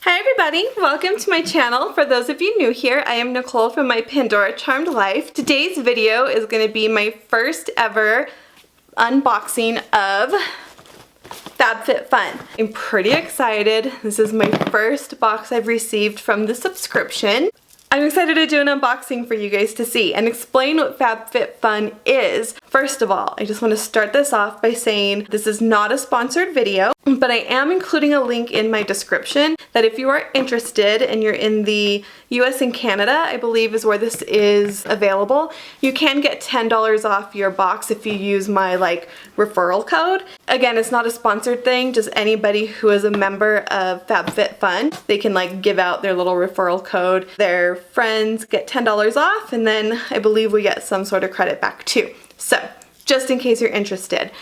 Hi everybody, welcome to my channel. For those of you new here, I am Nicole from my Pandora Charmed Life. Today's video is going to be my first ever unboxing of FabFitFun. I'm pretty excited. This is my first box I've received from the subscription. I'm excited to do an unboxing for you guys to see and explain what FabFitFun is. First of all, I just want to start this off by saying this is not a sponsored video, but I am including a link in my description that if you are interested and you're in the US and Canada, I believe is where this is available, you can get $10 off your box if you use my referral code. Again, it's not a sponsored thing, just anybody who is a member of FabFitFun, they can give out their little referral code. Their friends get $10 off, and then I believe we get some sort of credit back too. So, just in case you're interested.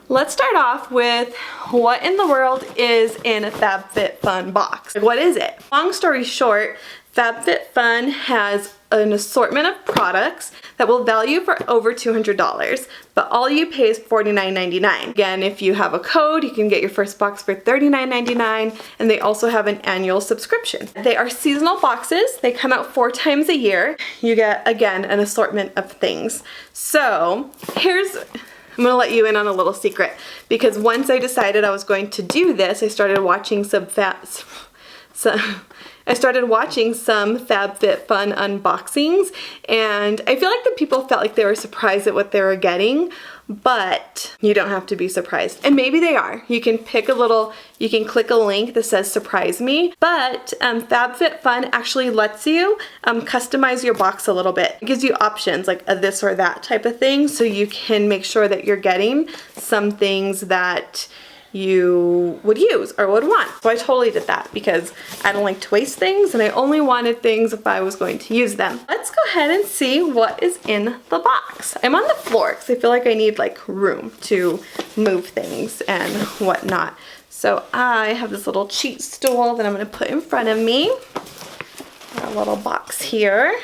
Let's start off with what in the world is in a FabFitFun box? What is it? Long story short, FabFitFun has an assortment of products that will value for over $200, but all you pay is $49.99. Again, if you have a code, you can get your first box for $39.99, and they also have an annual subscription. They are seasonal boxes. They come out 4 times a year. You get, again, an assortment of things. So, I'm gonna let you in on a little secret, because once I decided I was going to do this, I started watching some FabFitFun unboxings, and I feel like the people felt like they were surprised at what they were getting, but you don't have to be surprised. And maybe they are. You can click a link that says surprise me, but FabFitFun actually lets you customize your box a little bit. It gives you options like a this or that type of thing, so you can make sure that you're getting some things that you would use or would want. So I totally did that because I don't like to waste things, and I only wanted things if I was going to use them. Let's go ahead and see what is in the box. I'm on the floor because I feel like I need room to move things and whatnot. So I have this little cheat stool that I'm going to put in front of me. Got a little box here,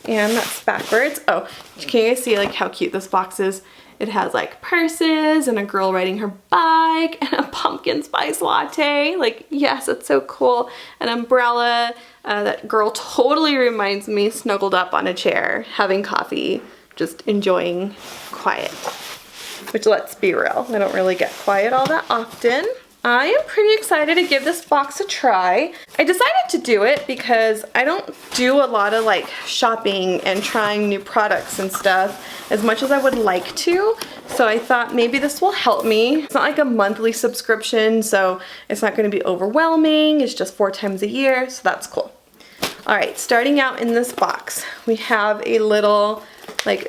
and that's backwards. Oh, can you guys see how cute this box is? It has purses and a girl riding her bike and a pumpkin spice latte. Yes, it's so cool. An umbrella. That girl totally reminds me snuggled up on a chair, having coffee, just enjoying quiet. Which, let's be real, I don't really get quiet all that often. I am pretty excited to give this box a try. I decided to do it because I don't do a lot of shopping and trying new products and stuff as much as I would like to. So I thought maybe this will help me. It's not like a monthly subscription, so it's not going to be overwhelming. It's just 4 times a year, so that's cool. Alright, starting out in this box, we have a little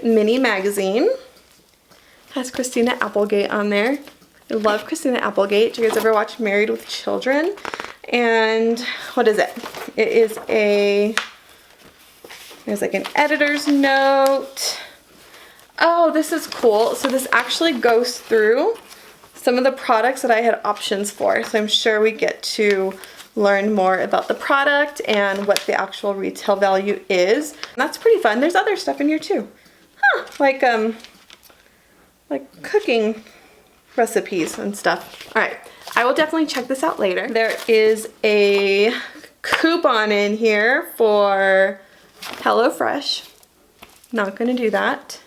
mini magazine. It has Christina Applegate on there. I love Christina Applegate. Do you guys ever watch Married with Children? And what is it? It is there's an editor's note. Oh, this is cool. So this actually goes through some of the products that I had options for. So I'm sure we get to learn more about the product and what the actual retail value is. And that's pretty fun. There's other stuff in here too. Huh, like cooking recipes and stuff. Alright, I will definitely check this out later. There is a coupon in here for HelloFresh. Not gonna do that.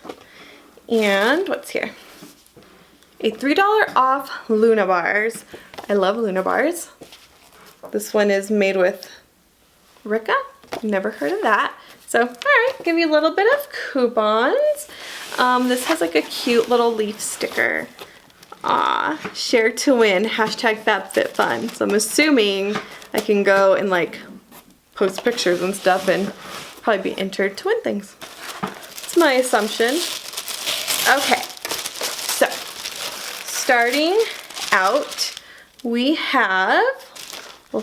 And what's here? A $3 off Luna bars. I love Luna bars. This one is made with Ricca. Never heard of that. So, alright, give you a little bit of coupons. This has a cute little leaf sticker. Aw, share to win, hashtag FabFitFun. So I'm assuming I can go and post pictures and stuff and probably be entered to win things. That's my assumption. Okay, so starting out, we'll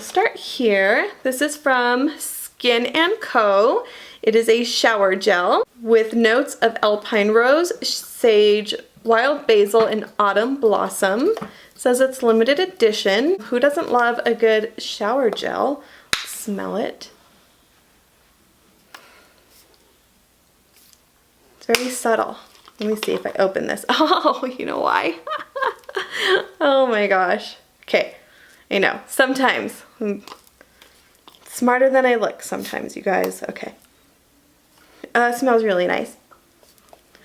start here. This is from Skin & Co. It is a shower gel with notes of alpine rose, sage, wild basil, and autumn blossom. It says it's limited edition. Who doesn't love a good shower gel? Smell it. It's very subtle. Let me see if I open this. Oh, you know why? Oh my gosh. Okay, I know. Sometimes Smarter than I look sometimes, you guys. Okay. It smells really nice.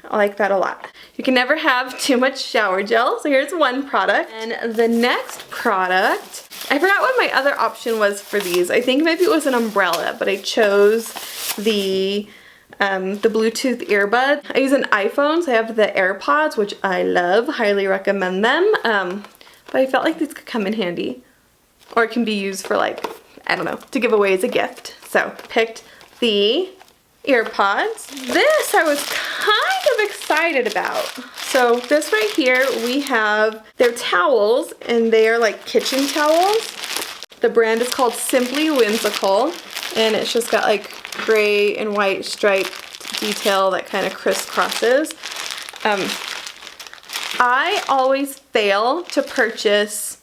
I like that a lot. You can never have too much shower gel, so here's one product. And the next product, I forgot what my other option was for these. I think maybe it was an umbrella, but I chose the Bluetooth earbud. I use an iPhone, so I have the AirPods, which I love, highly recommend them. But I felt like these could come in handy, or it can be used for like, I don't know, to give away as a gift. So picked the AirPods. This I was kind of excited about. So this right here, we have, they're towels, and they are like kitchen towels. The brand is called Simply Whimsical, and it's just got like gray and white striped detail that kind of crisscrosses. I always fail to purchase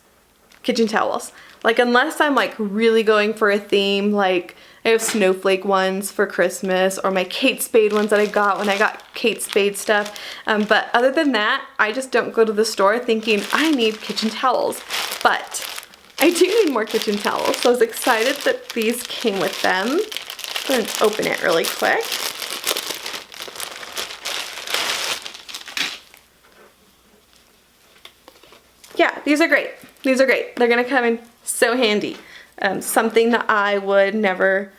kitchen towels. Like unless I'm like really going for a theme, like I have snowflake ones for Christmas, or my Kate Spade ones that I got when I got Kate Spade stuff. But other than that, I just don't go to the store thinking I need kitchen towels. But I do need more kitchen towels, so I was excited that these came with them. I'm going to open it really quick. Yeah, these are great. These are great. They're going to come in so handy. Something that I would never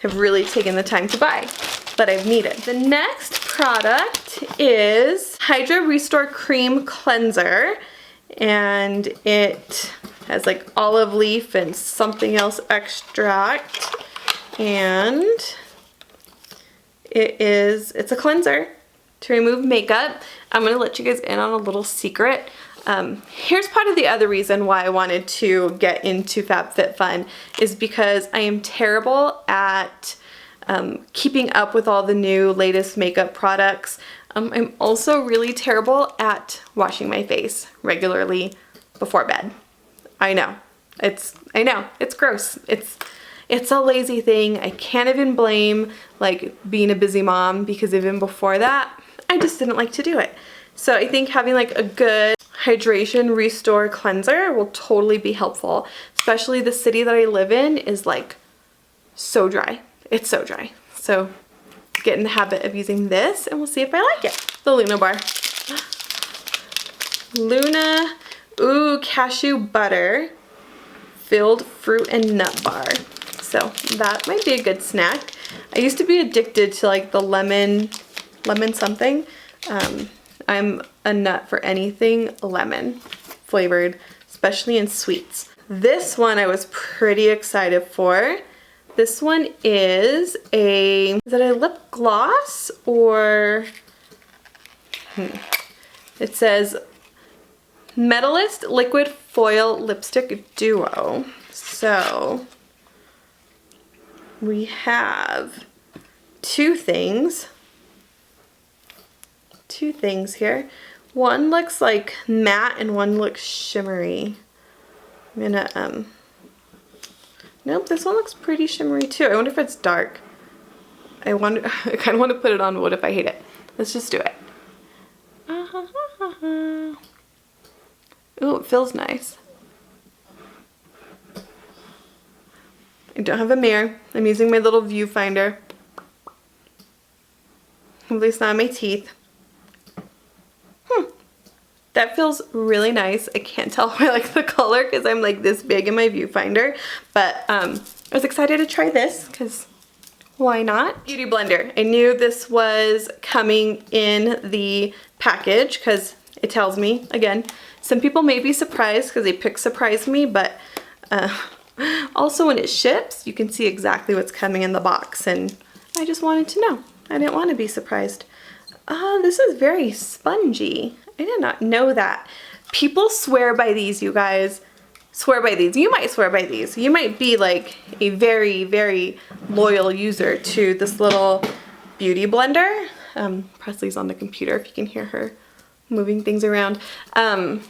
have really taken the time to buy, but I've needed. The next product is Hydra Restore Cream Cleanser, and it has like olive leaf and something else extract, and it's a cleanser to remove makeup. I'm gonna let you guys in on a little secret. Here's part of the other reason why I wanted to get into FabFitFun is because I am terrible at keeping up with all the new latest makeup products. I'm also really terrible at washing my face regularly before bed. I know it's gross. It's a lazy thing. I can't even blame like being a busy mom, because even before that, I just didn't like to do it. So I think having like a good hydration restore cleanser will totally be helpful. Especially the city that I live in is like so dry. It's so dry. So get in the habit of using this, and we'll see if I like it. The Luna bar. Luna, ooh, cashew butter filled fruit and nut bar. So that might be a good snack. I used to be addicted to like the lemon something. I'm a nut for anything lemon flavored, especially in sweets. This one I was pretty excited for. This one is is it a lip gloss, or it says Metalist Liquid Foil Lipstick Duo. So we have two things here. One looks like matte and one looks shimmery. I'm gonna, nope, this one looks pretty shimmery too. I wonder if it's dark. I kind of want to put it on. What if I hate it? Let's just do it. Ooh, it feels nice. I don't have a mirror. I'm using my little viewfinder. Hopefully it's not on my teeth. That feels really nice. I can't tell if I like the color because I'm like this big in my viewfinder, but I was excited to try this because why not? Beauty blender. I knew this was coming in the package because it tells me, again, some people may be surprised because they pick surprise me, but also when it ships, you can see exactly what's coming in the box, and I just wanted to know. I didn't want to be surprised. This is very spongy. I did not know that. People swear by these, you guys. Swear by these. You might swear by these. You might be like a very, very loyal user to this little beauty blender. Presley's on the computer if you can hear her moving things around. I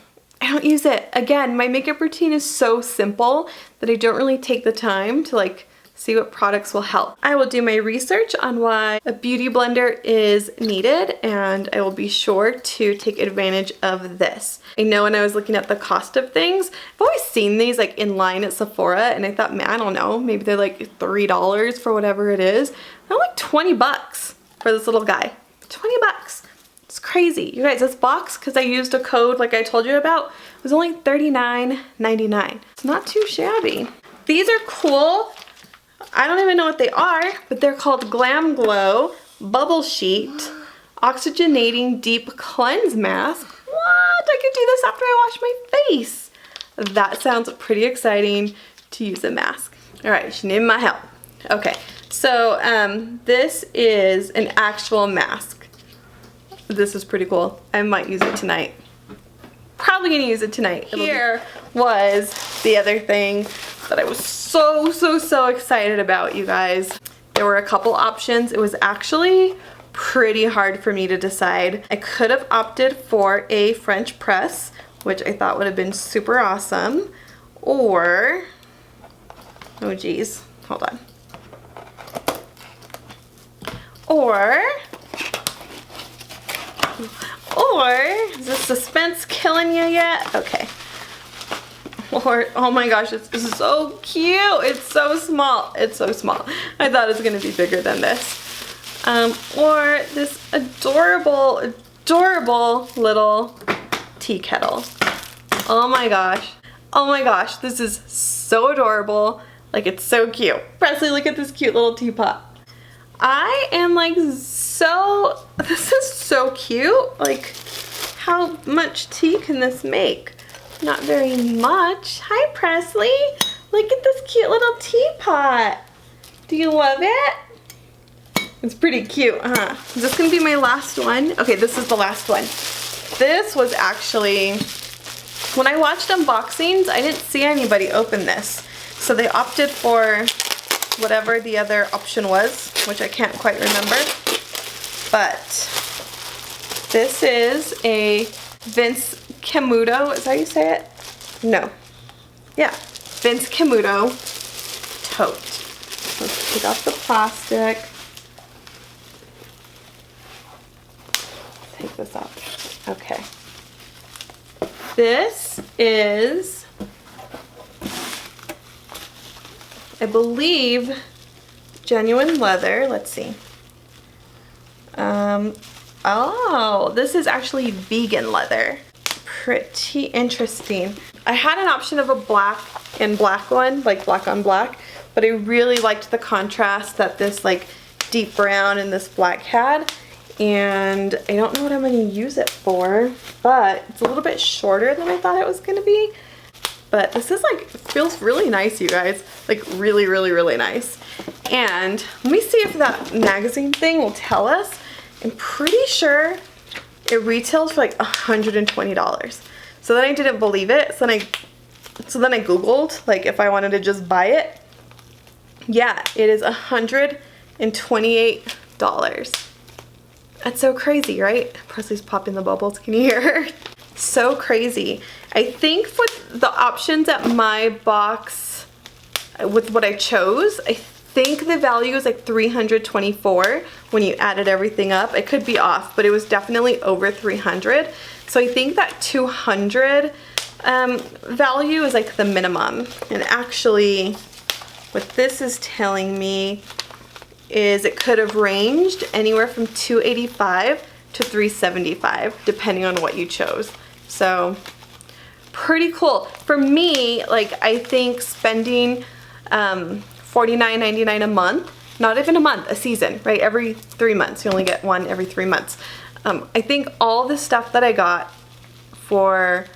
don't use it. Again, my makeup routine is so simple that I don't really take the time to like see what products will help. I will do my research on why a beauty blender is needed, and I will be sure to take advantage of this. I know when I was looking at the cost of things, I've always seen these like in line at Sephora, and I thought, man, I don't know, maybe they're like $3 for whatever it is. They're like 20 bucks for this little guy. 20 bucks. It's crazy. You guys, this box, because I used a code like I told you about, was only $39.99. It's not too shabby. These are cool. I don't even know what they are, but they're called Glam Glow Bubble Sheet Oxygenating Deep Cleanse Mask. What? I could do this after I wash my face. That sounds pretty exciting to use a mask. All right, she needed my help. Okay, so this is an actual mask. This is pretty cool. I might use it tonight. Probably gonna use it tonight. Here was the other thing that I was so excited about, you guys. There were a couple options. It was actually pretty hard for me to decide. I could have opted for a French press, which I thought would have been super awesome, or, oh geez, hold on. Or, is this suspense killing you yet? Okay. Or, oh my gosh, it's so cute. It's so small. It's so small. I thought it was gonna be bigger than this. Or this adorable little tea kettle. Oh my gosh. Oh my gosh, this is so adorable. Like, it's so cute. Presley, look at this cute little teapot. I am like this is so cute. Like, how much tea can this make? Not very much. Hi, Presley. Look at this cute little teapot. Do you love it? It's pretty cute, huh? Is this gonna be my last one? Okay, this is the last one. This was actually, when I watched unboxings, I didn't see anybody open this. So they opted for whatever the other option was, which I can't quite remember. But this is a Vince Camuto, is that how you say it? No. Yeah, Vince Camuto tote. Let's take off the plastic. Take this off. Okay. This is, I believe, genuine leather. Let's see. Oh, this is actually vegan leather. Pretty interesting. I had an option of a black and black one, like black on black, but I really liked the contrast that this like deep brown and this black had. And I don't know what I'm going to use it for, but it's a little bit shorter than I thought it was going to be. But this is like, it feels really nice, you guys. Like really nice. And let me see if that magazine thing will tell us. I'm pretty sure it retails for like $120. So then I didn't believe it. So then I Googled like if I wanted to just buy it. Yeah, it is $128. That's so crazy, right? Presley's popping the bubbles. Can you hear her? So crazy. I think for the options at my box with what I chose, I think the value is like $324 when you added everything up. I could be off, but it was definitely over $300. So I think that $200 value is like the minimum. And actually, what this is telling me is it could have ranged anywhere from $285 to $375, depending on what you chose. So pretty cool. For me, like, I think spending $49.99 a month, not even a month, a season, right? Every 3 months, you only get one every 3 months. I think all the stuff that I got for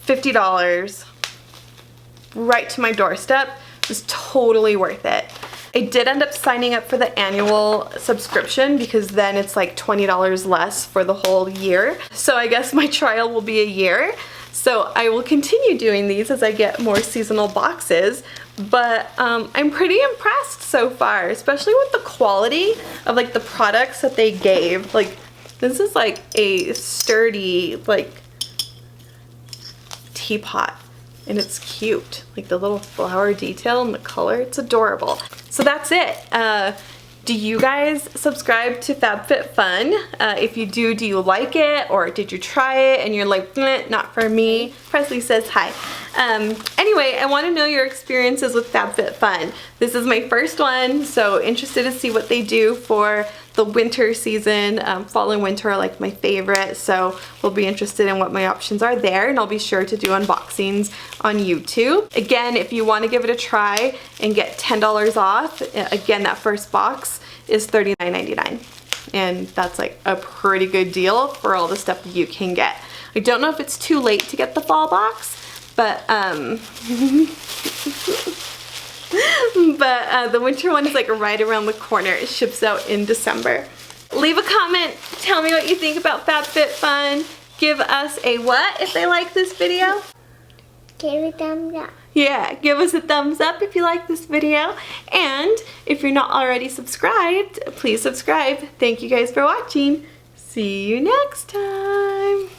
$50 right to my doorstep was totally worth it. I did end up signing up for the annual subscription because then it's like $20 less for the whole year. So I guess my trial will be a year. So I will continue doing these as I get more seasonal boxes. But I'm pretty impressed so far, especially with the quality of like the products that they gave. Like, this is like a sturdy like teapot. and it's cute. Like the little flower detail and the color, it's adorable. So that's it. Do you guys subscribe to FabFitFun? If you do you like it, or did you try it and you're like, not for me? Presley says hi. Anyway, I want to know your experiences with FabFitFun. This is my first one, so interested to see what they do for the winter season. Fall and winter are like my favorite, so we'll be interested in what my options are there, and I'll be sure to do unboxings on YouTube. Again, if you want to give it a try and get $10 off, again, that first box is $39.99, and that's like a pretty good deal for all the stuff you can get. I don't know if it's too late to get the fall box, but the winter one is like right around the corner. It ships out in December. Leave a comment. Tell me what you think about FabFitFun. Give us a what if they like this video? Give a thumbs up. Yeah, give us a thumbs up if you like this video. And if you're not already subscribed, please subscribe. Thank you guys for watching. See you next time.